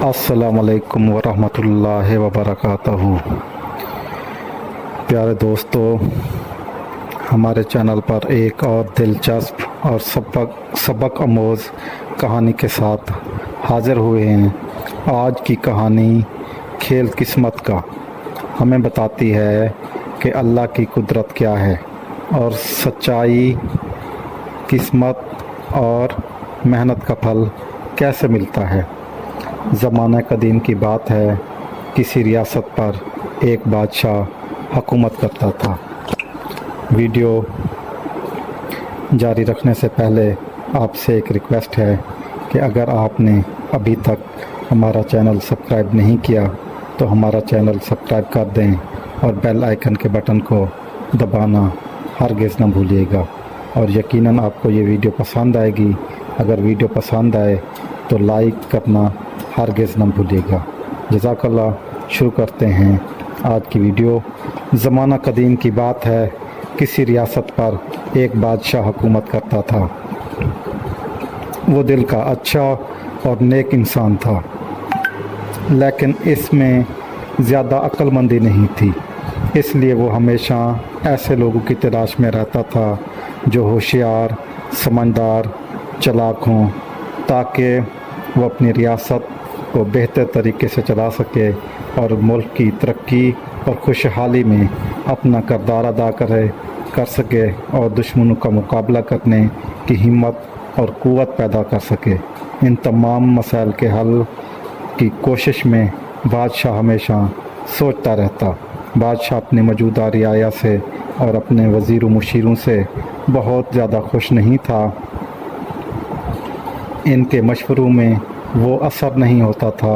अस्सलाम वालेकुम वरहमतुल्लाहि वबरकातुहू। प्यारे दोस्तों, हमारे चैनल पर एक और दिलचस्प और सबक आमोज़ कहानी के साथ हाज़िर हुए हैं। आज की कहानी खेल किस्मत का हमें बताती है कि अल्लाह की कुदरत क्या है और सच्चाई, किस्मत और मेहनत का फल कैसे मिलता है। ज़माना कदीम की बात है, किसी रियासत पर एक बादशाह हुकूमत करता था। वीडियो जारी रखने से पहले आपसे एक रिक्वेस्ट है कि अगर आपने अभी तक हमारा चैनल सब्सक्राइब नहीं किया तो हमारा चैनल सब्सक्राइब कर दें और बेल आइकन के बटन को दबाना हरगिज़ न भूलिएगा। और यकीनन आपको ये वीडियो पसंद आएगी। अगर वीडियो पसंद आए तो लाइक करना हरगिज़ न भूलिएगा। जज़ाकल्लाह। शुरू करते हैं आज की वीडियो। ज़माना कदीम की बात है, किसी रियासत पर एक बादशाह हुकूमत करता था। वो दिल का अच्छा और नेक इंसान था, लेकिन इसमें ज़्यादा अक्लमंदी नहीं थी। इसलिए वो हमेशा ऐसे लोगों की तलाश में रहता था जो होशियार, समझदार, चालाक हों, ताकि वो अपनी रियासत को बेहतर तरीके से चला सके और मुल्क की तरक्की और खुशहाली में अपना किरदार अदा कर सके और दुश्मनों का मुकाबला करने की हिम्मत और क़ुव्वत पैदा कर सके। इन तमाम मसाइल के हल की कोशिश में बादशाह हमेशा सोचता रहता। बादशाह अपने मौजूदा रियाया से और अपने वज़ीर व मुशीरों से बहुत ज़्यादा खुश नहीं था। इनके मशवरों में वो असर नहीं होता था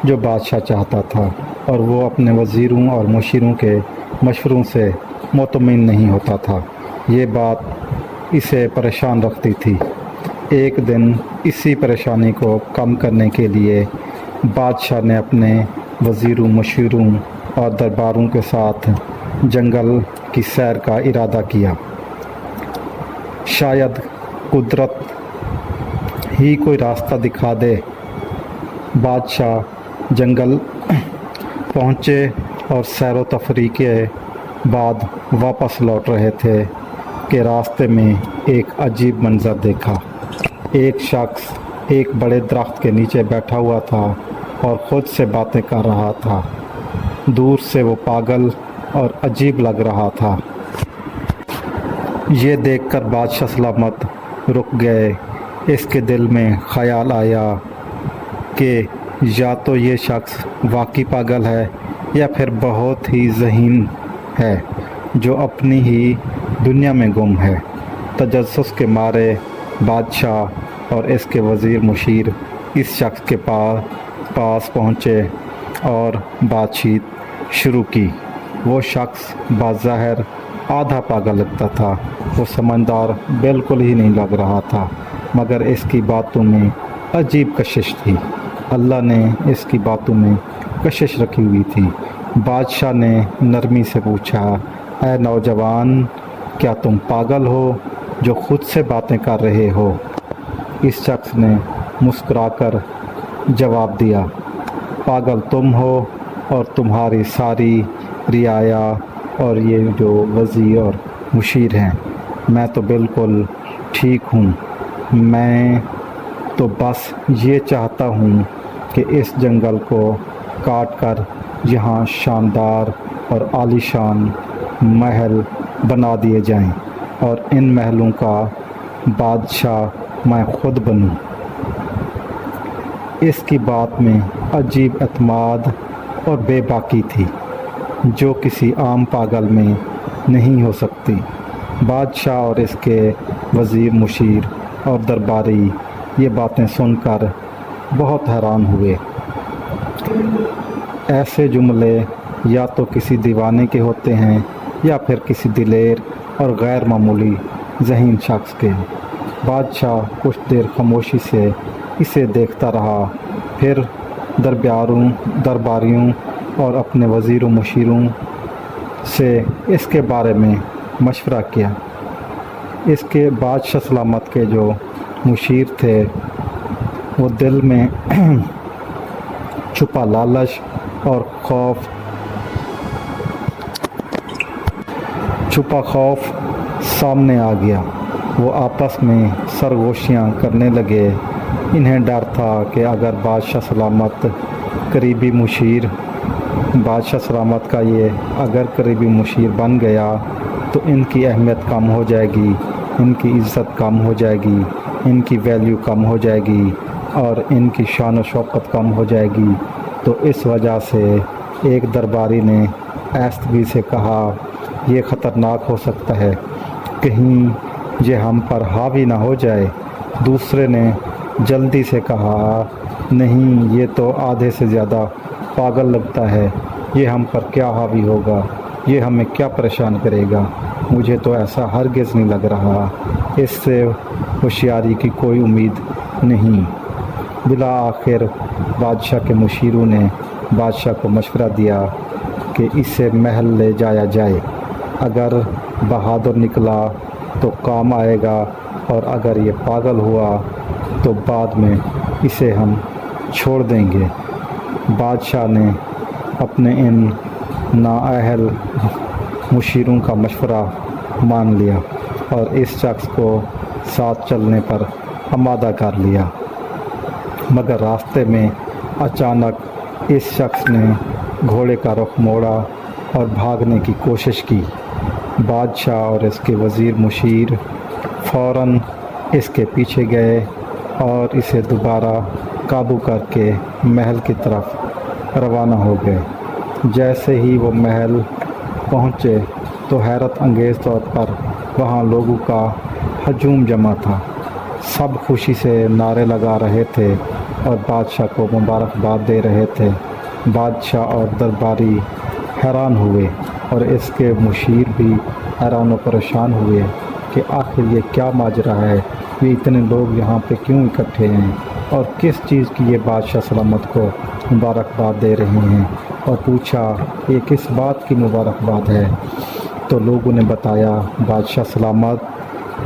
जो बादशाह चाहता था, और वो अपने वज़ीरों और मुशीरों के मशवरों से मुतमिन नहीं होता था। ये बात इसे परेशान रखती थी। एक दिन इसी परेशानी को कम करने के लिए बादशाह ने अपने वज़ीरों, मुशीरों और दरबारों के साथ जंगल की सैर का इरादा किया। शायद कुदरत ही कोई रास्ता दिखा दे। बादशाह जंगल पहुँचे और सैर व तफरी के बाद वापस लौट रहे थे कि रास्ते में एक अजीब मंज़र देखा। एक शख्स एक बड़े दरख्त के नीचे बैठा हुआ था और ख़ुद से बातें कर रहा था। दूर से वो पागल और अजीब लग रहा था। ये देखकर बादशाह सलामत रुक गए। इसके दिल में ख़याल आया कि या तो ये शख्स वाकई पागल है या फिर बहुत ही ज़हीन है जो अपनी ही दुनिया में गुम है। तजस्सुस के मारे बादशाह और इसके वज़ीर मुशीर इस शख्स के पास पहुँचे और बातचीत शुरू की। वो शख्स बाज़ाहिर आधा पागल लगता था। वो समझदार बिल्कुल ही नहीं लग रहा था, मगर इसकी बातों में अजीब कशिश थी। अल्लाह ने इसकी बातों में कशिश रखी हुई थी। बादशाह ने नरमी से पूछा, ऐ नौजवान, क्या तुम पागल हो जो खुद से बातें कर रहे हो? इस शख्स ने मुस्कुराकर जवाब दिया, पागल तुम हो और तुम्हारी सारी रियाया और ये जो वज़ीर और मुशीर हैं। मैं तो बिल्कुल ठीक हूँ। मैं तो बस ये चाहता हूँ कि इस जंगल को काट कर यहाँ शानदार और आलीशान महल बना दिए जाएं और इन महलों का बादशाह मैं खुद बनूँ। इसकी बात में अजीब एतमाद और बेबाकी थी जो किसी आम पागल में नहीं हो सकती। बादशाह और इसके वज़ीर, मुशीर और दरबारी ये बातें सुनकर बहुत हैरान हुए। ऐसे जुमले या तो किसी दीवाने के होते हैं या फिर किसी दिलेर और गैर मामूली ज़हीन शख्स के। बादशाह कुछ देर खामोशी से इसे देखता रहा, फिर दरबारियों और अपने वज़ीरों मुशीरों से इसके बारे में मशवरा किया। इसके बादशाह सलामत के जो मुशीर थे वो दिल में छुपा लालच और छुपा खौफ सामने आ गया। वो आपस में सरगोशियाँ करने लगे। इन्हें डर था कि अगर बादशाह सलामत करीबी मुशीर बादशाह सलामत का ये अगर करीबी मुशीर बन गया तो इनकी अहमियत कम हो जाएगी, इनकी इज़्ज़त कम हो जाएगी, इनकी वैल्यू कम हो जाएगी और इनकी शान व शौकत कम हो जाएगी। तो इस वजह से एक दरबारी ने ऐस्तगी से कहा, ये ख़तरनाक हो सकता है, कहीं ये हम पर हावी ना हो जाए। दूसरे ने जल्दी से कहा, नहीं, ये तो आधे से ज़्यादा पागल लगता है, ये हम पर क्या हावी होगा, ये हमें क्या परेशान करेगा, मुझे तो ऐसा हरगिज़ नहीं लग रहा, इससे होशियारी की कोई उम्मीद नहीं। बिला आखिर बादशाह के मुशीरों ने बादशाह को मशवरा दिया कि इसे महल ले जाया जाए, अगर बहादुर निकला तो काम आएगा और अगर ये पागल हुआ तो बाद में इसे हम छोड़ देंगे। बादशाह ने अपने इन नाअहल मुशीरों का मशवरा मान लिया और इस शख्स को साथ चलने पर आमादा कर लिया। मगर रास्ते में अचानक इस शख्स ने घोड़े का रुख मोड़ा और भागने की कोशिश की। बादशाह और इसके वज़ीर मुशीर फ़ौरन इसके पीछे गए और इसे दोबारा काबू करके महल की तरफ रवाना हो गए। जैसे ही वो महल पहुँचे तो हैरत अंगेज़ तौर पर वहाँ लोगों का हजूम जमा था। सब खुशी से नारे लगा रहे थे और बादशाह को मुबारकबाद दे रहे थे। बादशाह और दरबारी हैरान हुए और इसके मुशीर भी हैरान और परेशान हुए कि आखिर ये क्या माजरा है, ये इतने लोग यहाँ पे क्यों इकट्ठे हैं और किस चीज़ की ये बादशाह सलामत को मुबारकबाद दे रहे हैं। और पूछा, ये किस बात की मुबारकबाद है? तो लोगों ने बताया, बादशाह सलामत,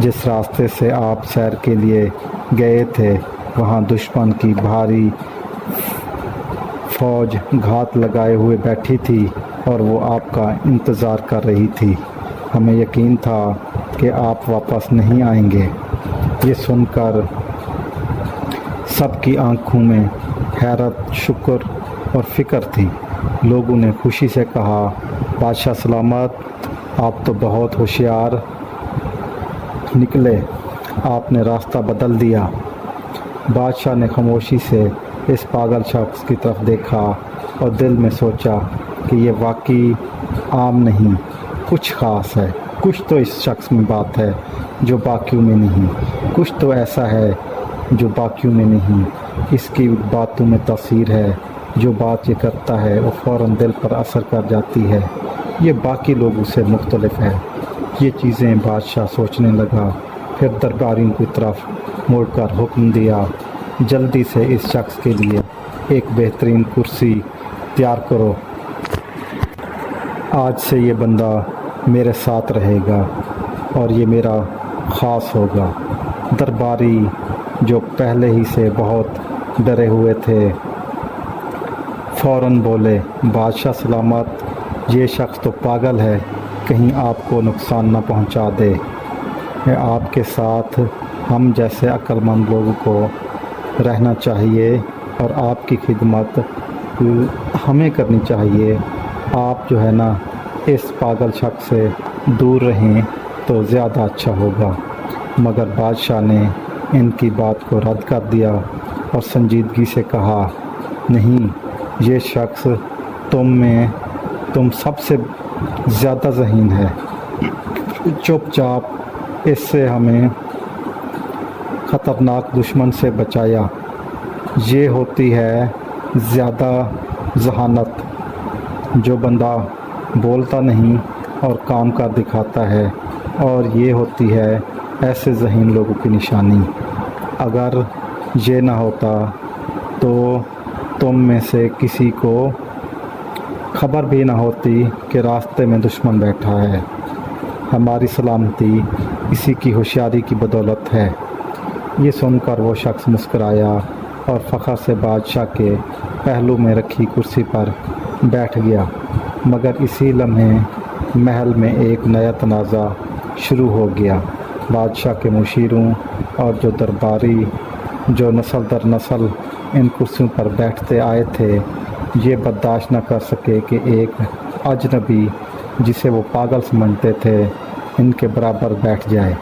जिस रास्ते से आप सैर के लिए गए थे वहाँ दुश्मन की भारी फ़ौज घात लगाए हुए बैठी थी और वो आपका इंतज़ार कर रही थी। हमें यकीन था कि आप वापस नहीं आएंगे। ये सुनकर सबकी आंखों में हैरत, शुक्र और फ़िक्र थी। लोगों ने खुशी से कहा, बादशाह सलामत, आप तो बहुत होशियार निकले, आपने रास्ता बदल दिया। बादशाह ने खामोशी से इस पागल शख्स की तरफ देखा और दिल में सोचा कि ये वाकई आम नहीं, कुछ ख़ास है, कुछ तो इस शख्स में बात है जो बाकियों में नहीं, कुछ तो ऐसा है जो बाकियों में नहीं। इसकी बातों में तासीर है, जो बात ये करता है वो फ़ौरन दिल पर असर कर जाती है, ये बाकी लोगों से मुख्तलिफ है। ये चीज़ें बादशाह सोचने लगा। फिर दरबारियों की तरफ मुड़कर हुक्म दिया, जल्दी से इस शख्स के लिए एक बेहतरीन कुर्सी तैयार करो। आज से ये बंदा मेरे साथ रहेगा और ये मेरा ख़ास होगा। दरबारी जो पहले ही से बहुत डरे हुए थे फ़ौरन बोले, बादशाह सलामत, ये शख्स तो पागल है, कहीं आपको नुकसान न पहुंचा दे। आपके साथ हम जैसे अक्लमंद लोगों को रहना चाहिए और आपकी खिदमत हमें करनी चाहिए। आप जो है ना इस पागल शख्स से दूर रहें तो ज़्यादा अच्छा होगा। मगर बादशाह ने इनकी बात को रद्द कर दिया और संजीदगी से कहा, नहीं, ये शख्स तुम सबसे ज़्यादा ज़हीन है, चुपचाप इससे हमें ख़तरनाक दुश्मन से बचाया। ये होती है ज़्यादा ज़हानत, जो बंदा बोलता नहीं और काम कर दिखाता है, और ये होती है ऐसे ज़हीन लोगों की निशानी। अगर ये ना होता तो तुम में से किसी को खबर भी ना होती कि रास्ते में दुश्मन बैठा है। हमारी सलामती इसी की होशियारी की बदौलत है। ये सुनकर वो शख्स मुस्कराया اور فخر سے بادشاہ کے پہلو میں رکھی کرسی پر بیٹھ گیا، مگر اسی لمحے محل میں ایک نیا تنازع شروع ہو گیا۔ بادشاہ کے مشیروں اور جو درباری جو نسل در نسل ان کرسیوں پر بیٹھتے آئے تھے، یہ برداشت نہ کر سکے کہ ایک اجنبی جسے وہ پاگل سمجھتے تھے ان کے برابر بیٹھ جائے۔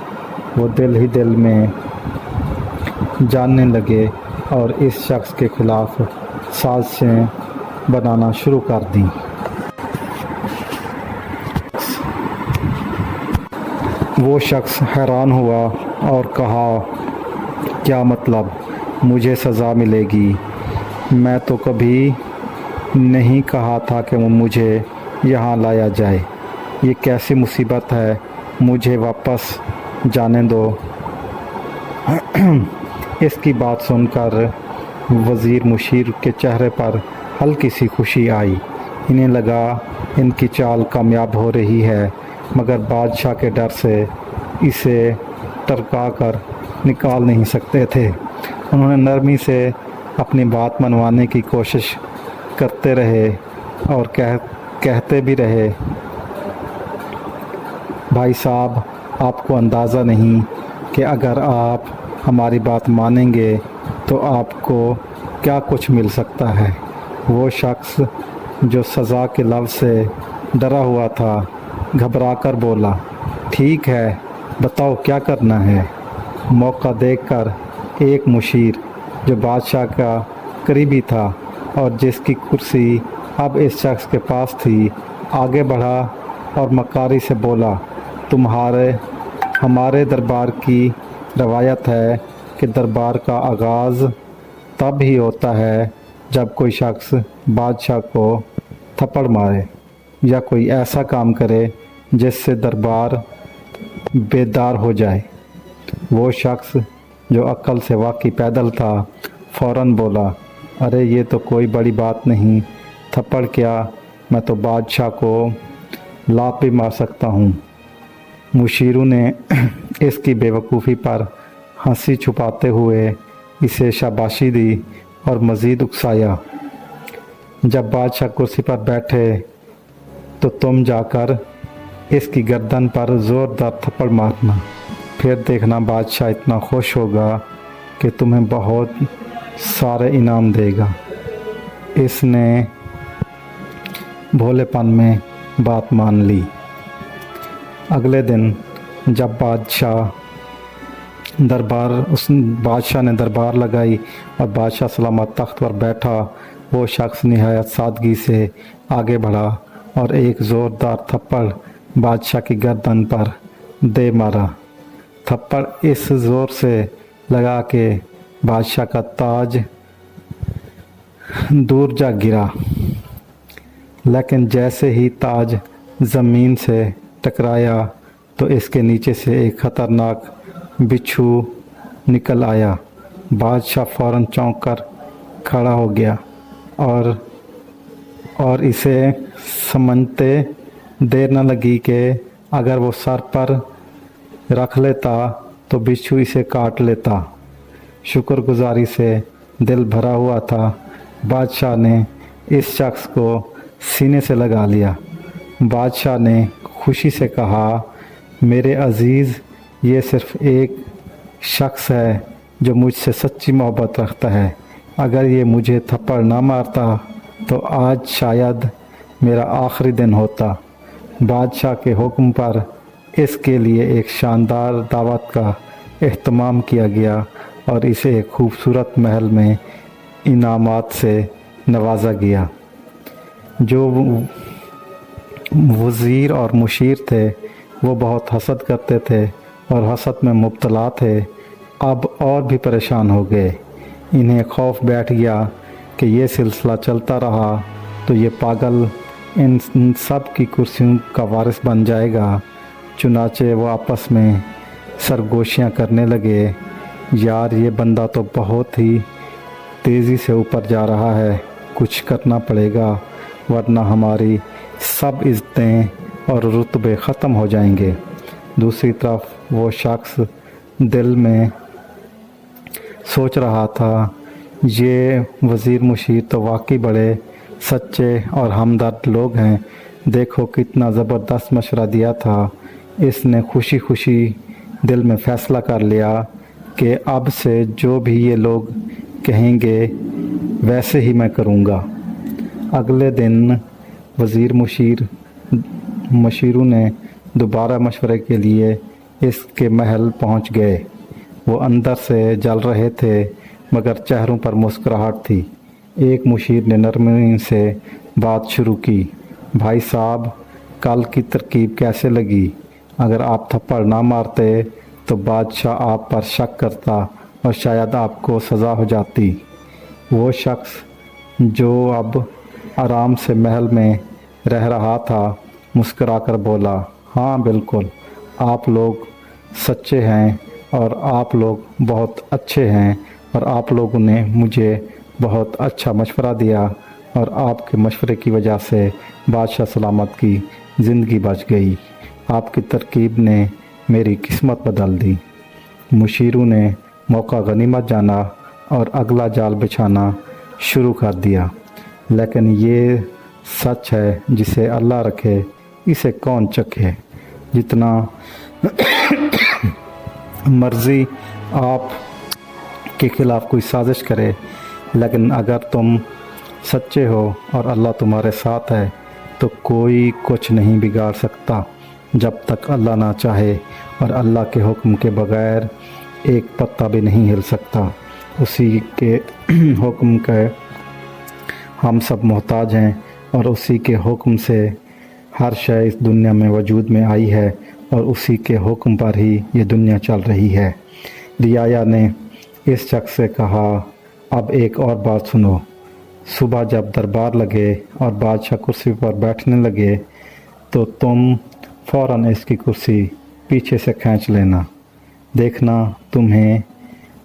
وہ دل ہی دل میں جاننے لگے اور اس شخص کے خلاف سازشیں بنانا شروع کر دیں۔ وہ شخص حیران ہوا اور کہا، کیا مطلب مجھے سزا ملے گی؟ میں تو کبھی نہیں کہا تھا کہ مجھے یہاں لایا جائے۔ یہ کیسی مصیبت ہے، مجھے واپس جانے دو۔ اس کی بات سن کر وزیر مشیر کے چہرے پر ہلکی سی خوشی آئی۔ انہیں لگا ان کی چال کامیاب ہو رہی ہے، مگر بادشاہ کے ڈر سے اسے ٹرکا کر نکال نہیں سکتے تھے۔ انہوں نے نرمی سے اپنی بات منوانے کی کوشش کرتے رہے اور کہتے بھی رہے، بھائی صاحب، آپ کو اندازہ نہیں کہ اگر آپ ہماری بات مانیں گے تو آپ کو کیا کچھ مل سکتا ہے۔ وہ شخص جو سزا کے لفظ سے ڈرا ہوا تھا گھبرا کر بولا، ٹھیک ہے، بتاؤ کیا کرنا ہے۔ موقع دیکھ کر ایک مشیر جو بادشاہ کا قریبی تھا اور جس کی کرسی اب اس شخص کے پاس تھی، آگے بڑھا اور مکاری سے بولا، ہمارے دربار کی روایت ہے کہ دربار کا آغاز تب ہی ہوتا ہے جب کوئی شخص بادشاہ کو تھپڑ مارے یا کوئی ایسا کام کرے جس سے دربار بیدار ہو جائے۔ وہ شخص جو عقل سے واقعی پیدل تھا فوراً بولا، ارے یہ تو کوئی بڑی بات نہیں، تھپڑ کیا، میں تو بادشاہ کو لاپ بھی مار سکتا ہوں۔ مشیروں نے اس کی بے وقوفی پر ہنسی چھپاتے ہوئے اسے شاباشی دی اور مزید اکسایا، جب بادشاہ کرسی پر بیٹھے تو تم جا کر اس کی گردن پر زوردار تھپڑ مارنا، پھر دیکھنا بادشاہ اتنا خوش ہوگا کہ تمہیں بہت سارے انعام دے گا۔ اس نے بھولے پن میں بات مان لی۔ اگلے دن جب بادشاہ نے دربار لگائی اور بادشاہ سلامت تخت پر بیٹھا، وہ شخص نہایت سادگی سے آگے بڑھا اور ایک زوردار تھپڑ بادشاہ کی گردن پر دے مارا۔ تھپڑ اس زور سے لگا کہ بادشاہ کا تاج دور جا گرا، لیکن جیسے ہی تاج زمین سے ٹکرایا تو اس کے نیچے سے ایک خطرناک بچھو نکل آیا۔ بادشاہ فوراً چونک کر کھڑا ہو گیا اور اسے سمجھتے دیر نہ لگی کہ اگر وہ سر پر رکھ لیتا تو بچھو اسے کاٹ لیتا۔ شکر گزاری سے دل بھرا ہوا تھا، بادشاہ نے اس شخص کو سینے سے لگا لیا۔ بادشاہ نے خوشی سے کہا، میرے عزیز، یہ صرف ایک شخص ہے جو مجھ سے سچی محبت رکھتا ہے۔ اگر یہ مجھے تھپڑ نہ مارتا تو آج شاید میرا آخری دن ہوتا۔ بادشاہ کے حکم پر اس کے لیے ایک شاندار دعوت کا اہتمام کیا گیا اور اسے ایک خوبصورت محل میں انعامات سے نوازا گیا۔ جو وزیر اور مشیر تھے وہ بہت حسد کرتے تھے اور حسد میں مبتلا تھے، اب اور بھی پریشان ہو گئے۔ انہیں خوف بیٹھ گیا کہ یہ سلسلہ چلتا رہا تو یہ پاگل ان سب کی کرسیوں کا وارث بن جائے گا۔ چنانچہ وہ آپس میں سرگوشیاں کرنے لگے، یار یہ بندہ تو بہت ہی تیزی سے اوپر جا رہا ہے، کچھ کرنا پڑے گا ورنہ ہماری سب عزتیں اور رتبے ختم ہو جائیں گے۔ دوسری طرف وہ شخص دل میں سوچ رہا تھا، یہ وزیر مشیر تو واقعی بڑے سچے اور ہمدرد لوگ ہیں، دیکھو کتنا زبردست مشورہ دیا تھا۔ اس نے خوشی خوشی دل میں فیصلہ کر لیا کہ اب سے جو بھی یہ لوگ کہیں گے ویسے ہی میں کروں گا۔ اگلے دن وزیر مشیروں نے دوبارہ مشورے کے لیے اس کے محل پہنچ گئے۔ وہ اندر سے جل رہے تھے مگر چہروں پر مسکراہٹ تھی۔ ایک مشیر نے نرمی سے بات شروع کی، بھائی صاحب کل کی ترکیب کیسے لگی؟ اگر آپ تھپڑ نہ مارتے تو بادشاہ آپ پر شک کرتا اور شاید آپ کو سزا ہو جاتی۔ وہ شخص جو اب آرام سے محل میں رہ رہا تھا مسکرا کر بولا، ہاں بالکل، آپ لوگ سچے ہیں اور آپ لوگ بہت اچھے ہیں اور آپ لوگوں نے مجھے بہت اچھا مشورہ دیا اور آپ کے مشورے کی وجہ سے بادشاہ سلامت کی زندگی بچ گئی۔ آپ کی ترکیب نے میری قسمت بدل دی۔ مشیروں نے موقع غنیمت جانا اور اگلا جال بچھانا شروع کر دیا، لیکن یہ سچ ہے جسے اللہ رکھے اسے کون چکھے۔ جتنا مرضی آپ کے خلاف کوئی سازش کرے، لیکن اگر تم سچے ہو اور اللہ تمہارے ساتھ ہے تو کوئی کچھ نہیں بگاڑ سکتا جب تک اللہ نہ چاہے، اور اللہ کے حکم کے بغیر ایک پتا بھی نہیں ہل سکتا۔ اسی کے حکم کے ہم سب محتاج ہیں اور اسی کے حکم سے ہر شے اس دنیا میں وجود میں آئی ہے اور اسی کے حکم پر ہی یہ دنیا چل رہی ہے۔ رعایا نے اس شخص سے کہا، اب ایک اور بات سنو، صبح جب دربار لگے اور بادشاہ کرسی پر بیٹھنے لگے تو تم فوراً اس کی کرسی پیچھے سے کھینچ لینا، دیکھنا تمہیں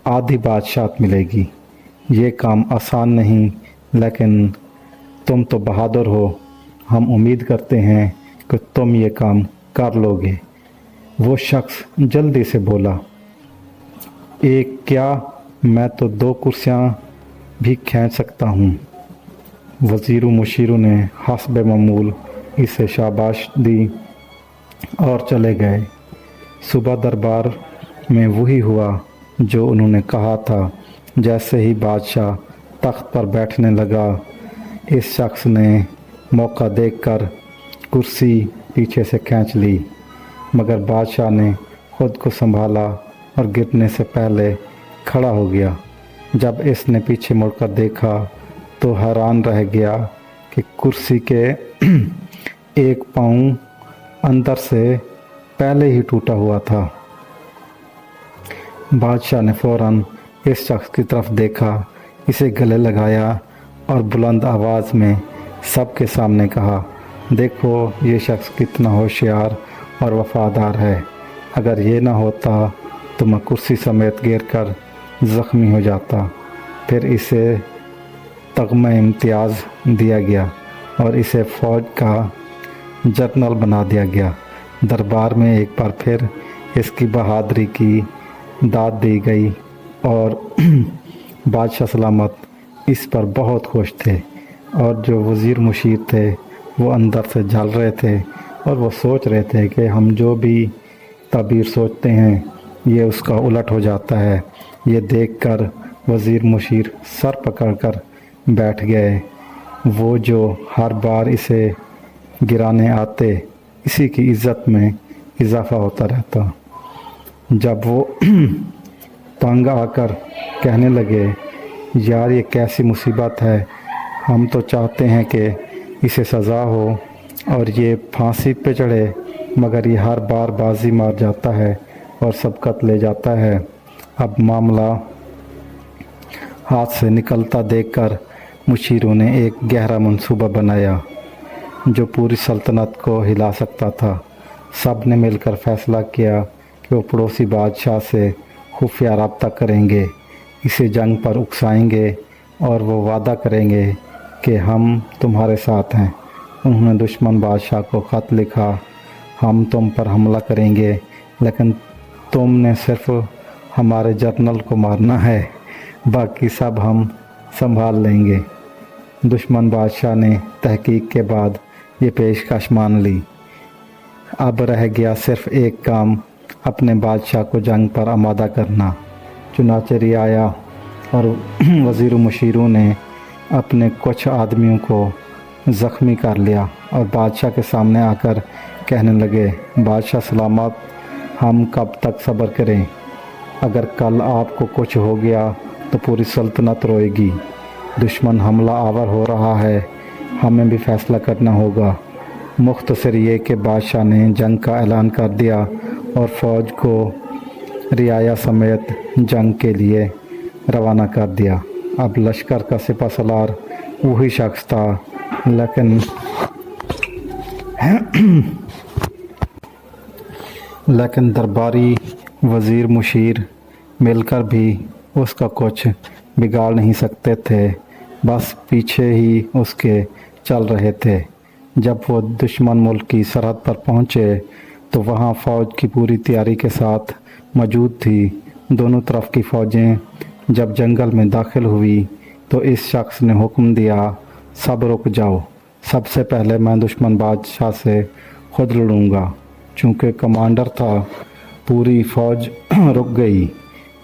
آدھی بادشاہت ملے گی۔ یہ کام آسان نہیں لیکن تم تو بہادر ہو، ہم امید کرتے ہیں کہ تم یہ کام کر لو گے۔ وہ شخص جلدی سے بولا، ایک کیا، میں تو 2 کرسیاں بھی کھینچ سکتا ہوں۔ وزیروں مشیروں نے حسب معمول اسے شاباش دی اور چلے گئے۔ صبح دربار میں وہی ہوا جو انہوں نے کہا تھا۔ جیسے ہی بادشاہ تخت پر بیٹھنے لگا، اس شخص نے موقع دیکھ کر کرسی پیچھے سے کھینچ لی، مگر بادشاہ نے خود کو سنبھالا اور گرنے سے پہلے کھڑا ہو گیا۔ جب اس نے پیچھے مڑ کر دیکھا تو حیران رہ گیا کہ کرسی کے ایک پاؤں اندر سے پہلے ہی ٹوٹا ہوا تھا۔ بادشاہ نے فوراً اس شخص کی طرف دیکھا، اسے گلے لگایا اور بلند آواز میں سب کے سامنے کہا، دیکھو یہ شخص کتنا ہوشیار اور وفادار ہے، اگر یہ نہ ہوتا تو میں کرسی سمیت گر کر زخمی ہو جاتا۔ پھر اسے تمغہ امتیاز دیا گیا اور اسے فوج کا جنرل بنا دیا گیا۔ دربار میں ایک بار پھر اس کی بہادری کی داد دی گئی اور بادشاہ سلامت اس پر بہت خوش تھے، اور جو وزیر مشیر تھے وہ اندر سے جل رہے تھے اور وہ سوچ رہے تھے کہ ہم جو بھی تعبیر سوچتے ہیں یہ اس کا الٹ ہو جاتا ہے۔ یہ دیکھ کر وزیر مشیر سر پکڑ کر بیٹھ گئے، وہ جو ہر بار اسے گرانے آتے اسی کی عزت میں اضافہ ہوتا رہتا۔ جب وہ تنگ آ کر کہنے لگے، یار یہ کیسی مصیبت ہے، ہم تو چاہتے ہیں کہ اسے سزا ہو اور یہ پھانسی پہ چڑھے، مگر یہ ہر بار بازی مار جاتا ہے اور سبقت لے جاتا ہے۔ اب معاملہ ہاتھ سے نکلتا دیکھ کر مشیروں نے ایک گہرا منصوبہ بنایا جو پوری سلطنت کو ہلا سکتا تھا۔ سب نے مل کر فیصلہ کیا کہ وہ پڑوسی بادشاہ سے خفیہ رابطہ کریں گے، اسے جنگ پر اکسائیں گے اور وہ وعدہ کریں گے کہ ہم تمہارے ساتھ ہیں۔ انہوں نے دشمن بادشاہ کو خط لکھا، ہم تم پر حملہ کریں گے لیکن تم نے صرف ہمارے جنرل کو مارنا ہے، باقی سب ہم संभाल लेंगे। दुश्मन बादशाह ने तहकीक के बाद ये पेशकश मान ली। अब रह गया सिर्फ एक काम, अपने बादशाह को जंग पर आमादा करना। चुनाचे रियाया और वज़ीर मुशीरों ने अपने कुछ आदमियों को ज़ख्मी कर लिया और बादशाह के सामने आकर कहने लगे, बादशाह सलामत, हम कब तक सब्र करें? अगर कल आपको कुछ हो गया तो पूरी सल्तनत रोएगी। दुश्मन हमला आवर हो रहा है, हमें भी फैसला करना होगा। मुख्तसर ये कि बादशाह ने जंग का ऐलान कर दिया और फ़ौज को रियाया समेत जंग के लिए रवाना कर दिया। अब लश्कर का सिपहसालार वही शख्स था, लेकिन दरबारी वज़ीर मुशीर मिलकर भी उसका कुछ बिगाड़ नहीं सकते थे, बस पीछे ही उसके चल रहे थे। जब वो दुश्मन मुल्क की सरहद पर पहुँचे तो वहाँ फ़ौज की पूरी तैयारी के साथ मौजूद थी। दोनों तरफ की फ़ौजें जब जंगल में दाखिल हुई तो इस शख्स ने हुक्म दिया, सब रुक जाओ, सबसे पहले मैं दुश्मन बादशाह से खुद लड़ूंगा। चूँकि कमांडर था, पूरी फ़ौज रुक गई।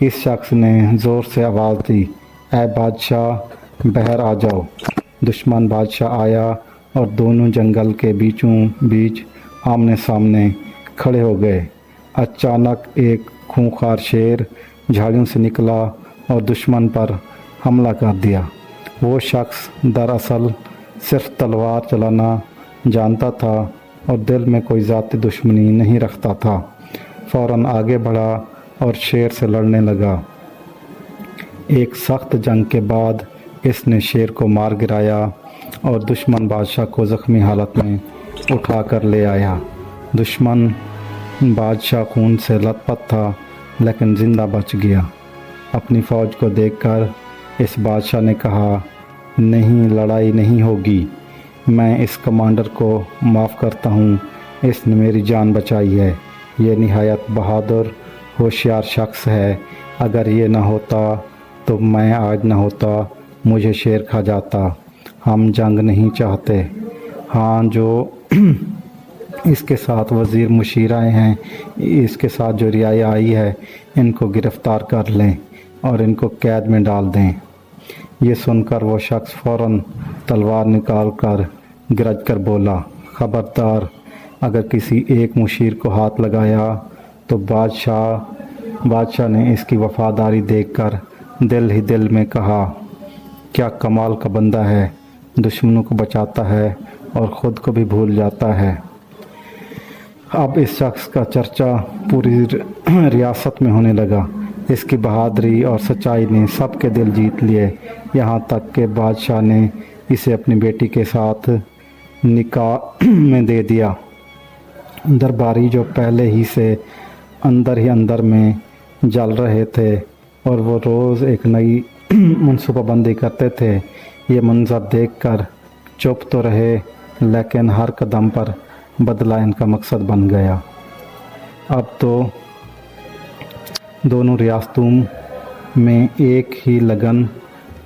इस शख्स ने ज़ोर से आवाज़ दी, ऐ बादशाह, बाहर आ जाओ। दुश्मन बादशाह आया और दोनों जंगल के बीचों बीच आमने सामने खड़े हो गए। अचानक एक खूंखार शेर झाड़ियों से निकला और दुश्मन पर हमला कर दिया। वो शख्स दरअसल सिर्फ तलवार चलाना जानता था और दिल में कोई ज़ाती दुश्मनी नहीं रखता था। फ़ौरन आगे बढ़ा और शेर से लड़ने लगा। एक सख्त जंग के बाद इसने शेर को मार गिराया और दुश्मन बादशाह को ज़ख्मी हालत में उठा कर ले आया। दुश्मन बादशाह खून से लथपथ था लेकिन ज़िंदा बच गया। अपनी फ़ौज को देखकर इस बादशाह ने कहा, नहीं, लड़ाई नहीं होगी, मैं इस कमांडर को माफ़ करता हूँ, इसने मेरी जान बचाई है। ये निहायत बहादुर होशियार शख्स है। अगर ये ना होता तो मैं आज ना होता, मुझे शेर खा जाता। हम जंग नहीं चाहते। हाँ, जो इसके साथ वज़ीर मुशीर आए हैं, इसके साथ जो रियाया आई है, इनको गिरफ़्तार कर लें और इनको कैद में डाल दें। ये सुनकर वो शख्स फ़ौरन तलवार निकाल कर गरज कर बोला, ख़बरदार, अगर किसी एक मुशीर को हाथ लगाया तो बादशाह ने इसकी वफ़ादारी देखकर दिल ही दिल में कहा, क्या कमाल का बंदा है, दुश्मनों को बचाता है और ख़ुद को भी भूल जाता है। अब इस शख्स का चर्चा पूरी रियासत में होने लगा। इसकी बहादुरी और सच्चाई ने सबके दिल जीत लिए, यहाँ तक कि बादशाह ने इसे अपनी बेटी के साथ निकाह में दे दिया। दरबारी जो पहले ही से अंदर में जल रहे थे और वो रोज़ एक नई मनसूबाबंदी करते थे, ये मंज़र देखकर चुप तो रहे लेकिन हर कदम पर बदला इनका मकसद बन गया। अब तो दोनों रियासतों में एक ही लगन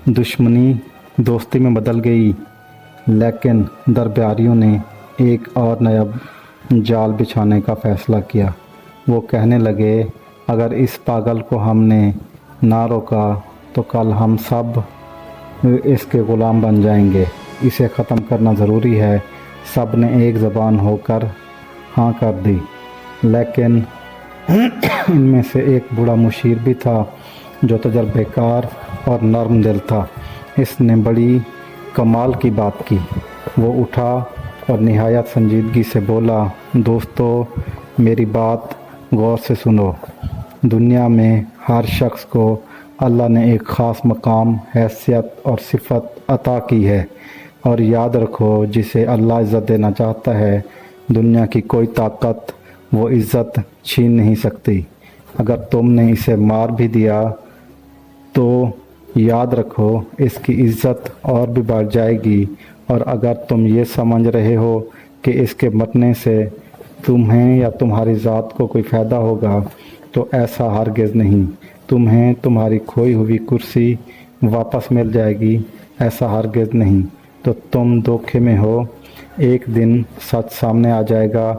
दुश्मनी दोस्ती में बदल गई। लेकिन दरबारियों ने एक और नया जाल बिछाने का फ़ैसला किया। वो कहने लगे, अगर इस पागल को हमने ना रोका तो कल हम सब इसके ग़ुलाम बन जाएंगे। इसे ख़त्म करना ज़रूरी है। सब ने एक ज़बान होकर हाँ कर दी। लेकिन इनमें से एक बूढ़ा मुशीर भी था जो तजर्बेकार और नरम दिल था। इसने बड़ी कमाल की बात की। वो उठा और निहायत संजीदगी से बोला, दोस्तों, मेरी बात गौर से सुनो। दुनिया में हर शख्स को अल्लाह ने एक ख़ास मकाम, हैसियत और सिफत अता की है, और याद रखो, जिसे अल्लाह इज़्ज़त देना चाहता है, दुनिया की कोई ताकत वो इज़्ज़त छीन नहीं सकती। अगर तुमने इसे मार भी दिया तो याद रखो, इसकी इज़्ज़त और भी बढ़ जाएगी। और अगर तुम ये समझ रहे हो कि इसके मरने से तुम्हें या तुम्हारी ज़ात को कोई फ़ायदा होगा, तो ऐसा हरगिज़ नहीं। तुम्हें तुम्हारी खोई हुई कुर्सी वापस मिल जाएगी, ऐसा हरगिज़ नहीं। तो तुम धोखे में हो, एक दिन सच सामने आ जाएगा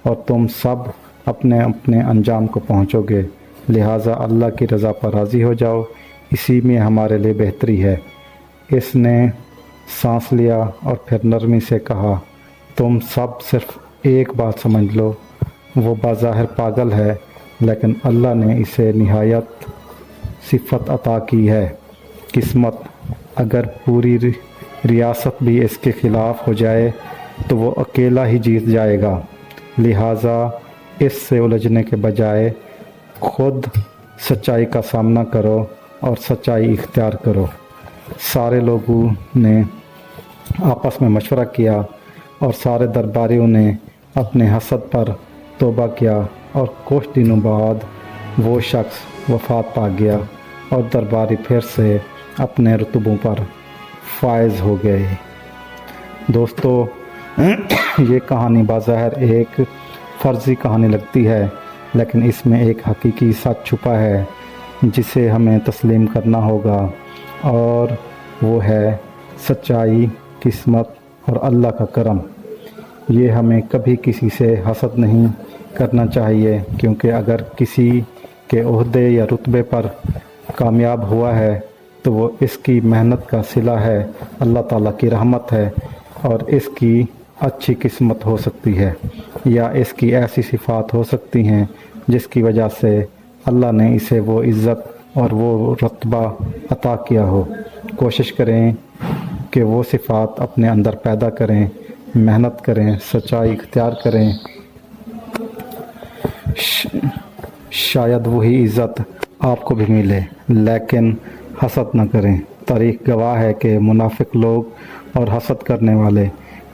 और तुम सब अपने अपने अंजाम को पहुँचोगे। लिहाजा अल्लाह की रज़ा पर राज़ी हो जाओ, इसी में हमारे लिए बेहतरी है। इसने सांस लिया और फिर नरमी से कहा, तुम सब सिर्फ एक बात समझ लो, वो बाज़ाहिर पागल है, लेकिन अल्लाह ने इसे निहायत सिफत अता की है। किस्मत, अगर पूरी रियासत भी इसके ख़िलाफ़ हो जाए तो वो अकेला ही जीत जाएगा। लिहाजा इससे उलझने के बजाय खुद सच्चाई का सामना करो और सच्चाई इख्तियार करो। सारे लोगों ने आपस में मशवरा किया और सारे दरबारियों ने अपने हसद पर तौबा किया और कुछ दिनों बाद वो शख्स वफ़ात पा गया और दरबारी फिर से अपने रुतबों पर फायज हो गए। दोस्तों, ये कहानी बाज़ाहिर एक फ़र्ज़ी कहानी लगती है, लेकिन इसमें एक हकीकी सच छुपा है जिसे हमें तस्लीम करना होगा, और वो है सच्चाई, किस्मत और अल्लाह का करम। ये हमें कभी किसी से हसद नहीं करना चाहिए, क्योंकि अगर किसी के ओहदे या रुतबे पर कामयाब हुआ है तो वो इसकी मेहनत का सिला है, अल्लाह ताला की रहमत है, और इसकी अच्छी किस्मत हो सकती है, या इसकी ऐसी सिफ़ात हो सकती हैं जिसकी वजह से अल्लाह ने इसे वो इज़्ज़त और वो रुतबा अता किया हो। कोशिश करें कि वो सिफ़ात अपने अंदर पैदा करें, मेहनत करें, सच्चाई इख्तियार करें। शायद वही इज़्ज़त आपको भी मिले, लेकिन हसद न करें। तारीख़ गवाह है कि मुनाफिक लोग और हसद करने वाले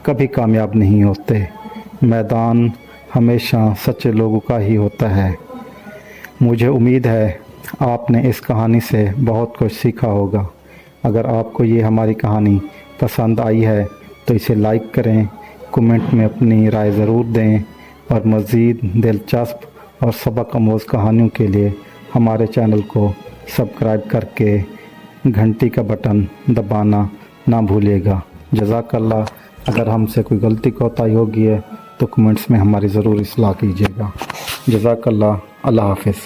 कभी कामयाब नहीं होते। मैदान हमेशा सच्चे लोगों का ही होता है। मुझे उम्मीद है आपने इस कहानी से बहुत कुछ सीखा होगा। अगर आपको ये हमारी कहानी पसंद आई है तो इसे लाइक करें, कमेंट में अपनी राय ज़रूर दें, और मज़ीद दिलचस्प और सबक आमोज़ कहानियों के लिए हमारे चैनल को सब्सक्राइब करके घंटी का बटन दबाना ना भूलिएगा। जज़ाकल्लाह। अगर हमसे कोई गलती कोताही होगी है तो कमेंट्स में हमारी ज़रूर इस्लाह कीजिएगा। जज़ाकल्लाह। अल्लाह हाफ़िज़।